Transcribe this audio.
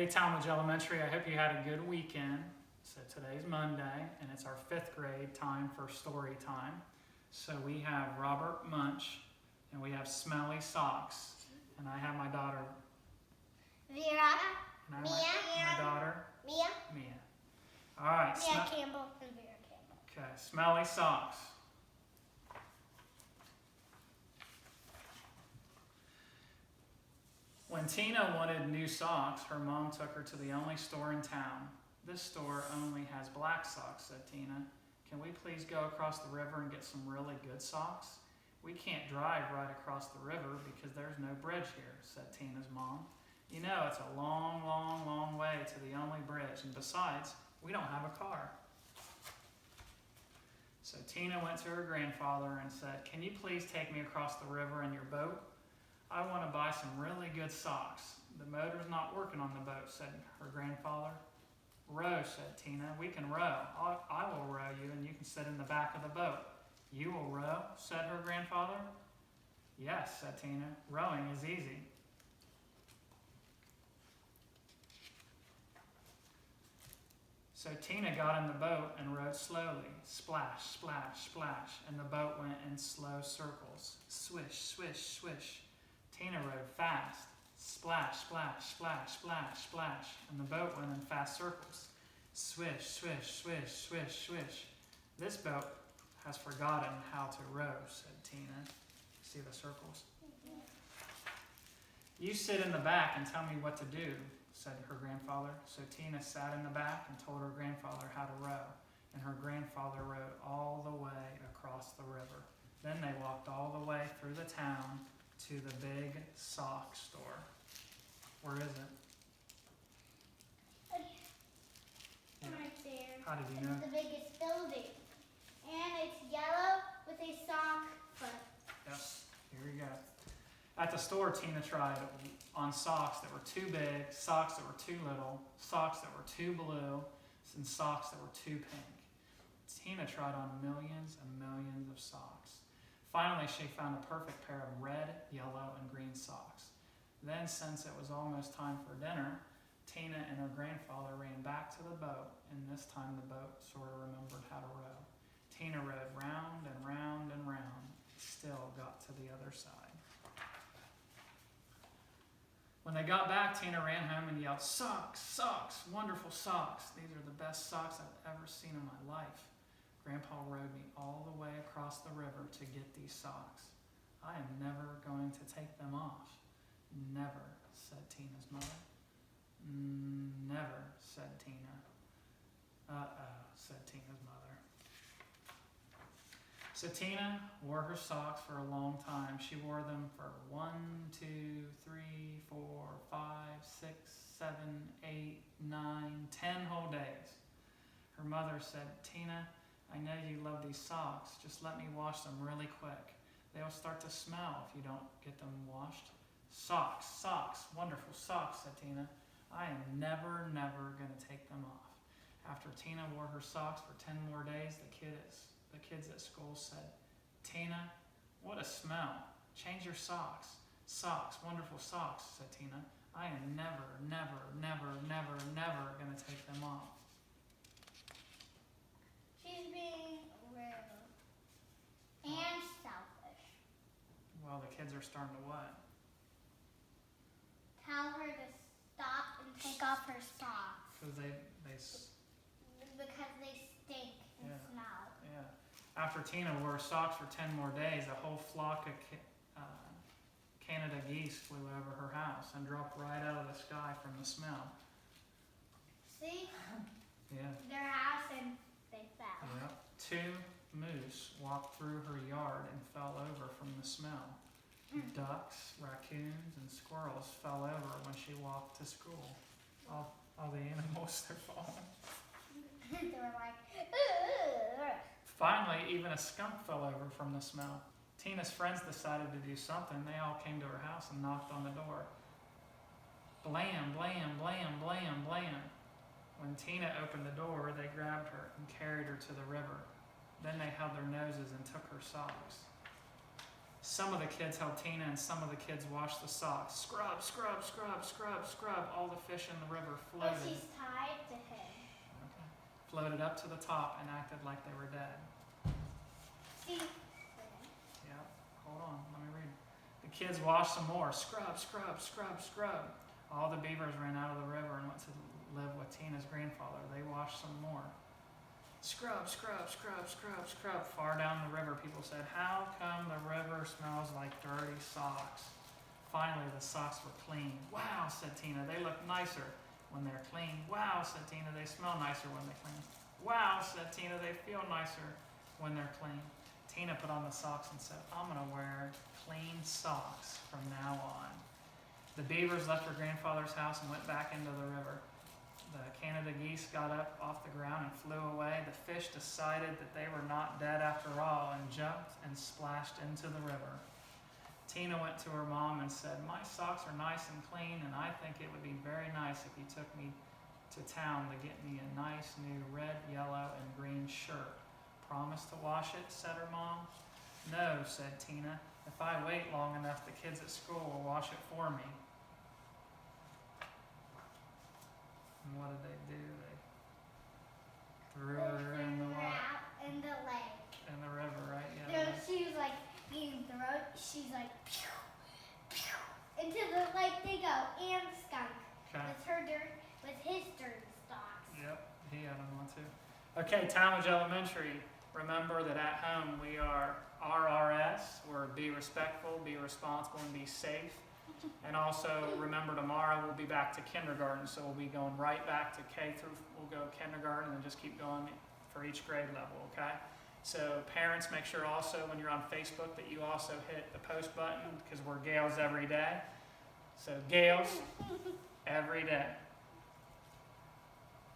Hey, Talmadge Elementary, I hope you had a good weekend. So today's Monday, and it's our 5th grade time for story time. So we have Robert Munch, and we have Smelly Socks, and I have my daughter Vera, and I have Mia, my daughter Mia, All right, Mia Campbell, and Vera Campbell. Okay, Smelly Socks. When Tina wanted new socks, her mom took her to the only store in town. This store only has black socks, said Tina. Can we please go across the river and get some really good socks? We can't drive right across the river because there's no bridge here, said Tina's mom. You know, it's a long, long, long way to the only bridge, and besides, we don't have a car. So Tina went to her grandfather and said, can you please take me across the river in your boat? I want to buy some really good socks. The motor's not working on the boat, said her grandfather. Row, said Tina. We can row. I will row you and you can sit in the back of the boat. You will row, said her grandfather. Yes, said Tina. Rowing is easy. So Tina got in the boat and rowed slowly. Splash, splash, splash, and the boat went in slow circles. Swish, swish, swish. Tina rowed fast. Splash, splash, splash, splash, splash, and the boat went in fast circles. Swish, swish, swish, swish, swish. This boat has forgotten how to row, said Tina. See the circles? You sit in the back and tell me what to do, said her grandfather. So Tina sat in the back and told her grandfather how to row, and her grandfather rowed all the way across the river. Then they walked all the way through the town to the big sock store. Where is it? Right there. How did you know? It's the biggest building. And it's yellow with a sock foot. Yep, here we go. At the store, Tina tried on socks that were too big, socks that were too little, socks that were too blue, and socks that were too pink. Tina tried on millions and millions of socks. Finally, she found a perfect pair of red, yellow, and green socks. Then, since it was almost time for dinner, Tina and her grandfather ran back to the boat, and this time the boat sort of remembered how to row. Tina rowed round and round and round, still got to the other side. When they got back, Tina ran home and yelled, "Socks, socks, wonderful socks. These are the best socks I've ever seen in my life. Grandpa rowed me all the way across the river to get these socks. I am never going to take them off." "Never," said Tina's mother. "Never," said Tina. "Uh-oh," said Tina's mother. So Tina wore her socks for a long time. She wore them for 1, 2, 3, 4, 5, 6, 7, 8, 9, 10 whole days. Her mother said, "Tina, I know you love these socks. Just let me wash them really quick. They'll start to smell if you don't get them washed." "Socks, socks, wonderful socks," said Tina. "I am never, never going to take them off." After Tina wore her socks for 10 more days, the kids at school said, "Tina, what a smell. Change your socks." "Socks, wonderful socks," said Tina. "I am never, never, never, never, never going to take them off." She's being rude and selfish. Well, the kids are starting to what? Tell her to stop and take off her socks. Because Because they stink and smell. Yeah. After Tina wore her socks for 10 more days, a whole flock of Canada geese flew over her house and dropped right out of the sky from the smell. See? Yeah. Their house and they fell. Yep. 2 moose walked through her yard and fell over from the smell. Ducks, raccoons, and squirrels fell over when she walked to school. All the animals, they're falling. They were like, "Ugh." Finally, even a skunk fell over from the smell. Tina's friends decided to do something. They all came to her house and knocked on the door. Blam, blam, blam, blam, blam. When Tina opened the door, they grabbed her and carried her to the river. Then they held their noses and took her socks. Some of the kids helped Tina and some of the kids washed the socks. Scrub, scrub, scrub, scrub, scrub. All the fish in the river Oh, floated. she's tied to him. Okay. Floated up to the top and acted like they were dead. See? Yep. Hold on, let me read. The kids washed some more. Scrub, scrub, scrub, scrub. All the beavers ran out of the river and went to live with Tina's grandfather. They washed some more. Scrub, scrub, scrub, scrub, scrub. Far down the river, people said, how come the river smells like dirty socks? Finally, the socks were clean. Wow, said Tina, they look nicer when they're clean. Wow, said Tina, they smell nicer when they're clean. Wow, said Tina, they feel nicer when they're clean. Tina put on the socks and said, I'm gonna wear clean socks from now on. The beavers left her grandfather's house and went back into the river. The Canada geese got up off the ground and flew away. The fish decided that they were not dead after all and jumped and splashed into the river. Tina went to her mom and said, my socks are nice and clean, and I think it would be very nice if you took me to town to get me a nice new red, yellow, and green shirt. Promise to wash it, said her mom. No, said Tina. If I wait long enough, the kids at school will wash it for me. And what did they do? They threw her in the water. In the lake. In the river, right? No, Yeah. she was like being thrown. She's like, pew, pew. Into the lake they go. And Skunk Okay. with his dirty socks. Yep, he had them on too. Okay, Talmadge Elementary. Remember that at home we are RRS. We're be respectful, be responsible, and be safe. And also remember tomorrow we'll be back to kindergarten, so we'll be going right back to K through, we'll go kindergarten and just keep going for each grade level, okay? So parents, make sure also when you're on Facebook that you also hit the post button because we're Gales every day. So Gales every day.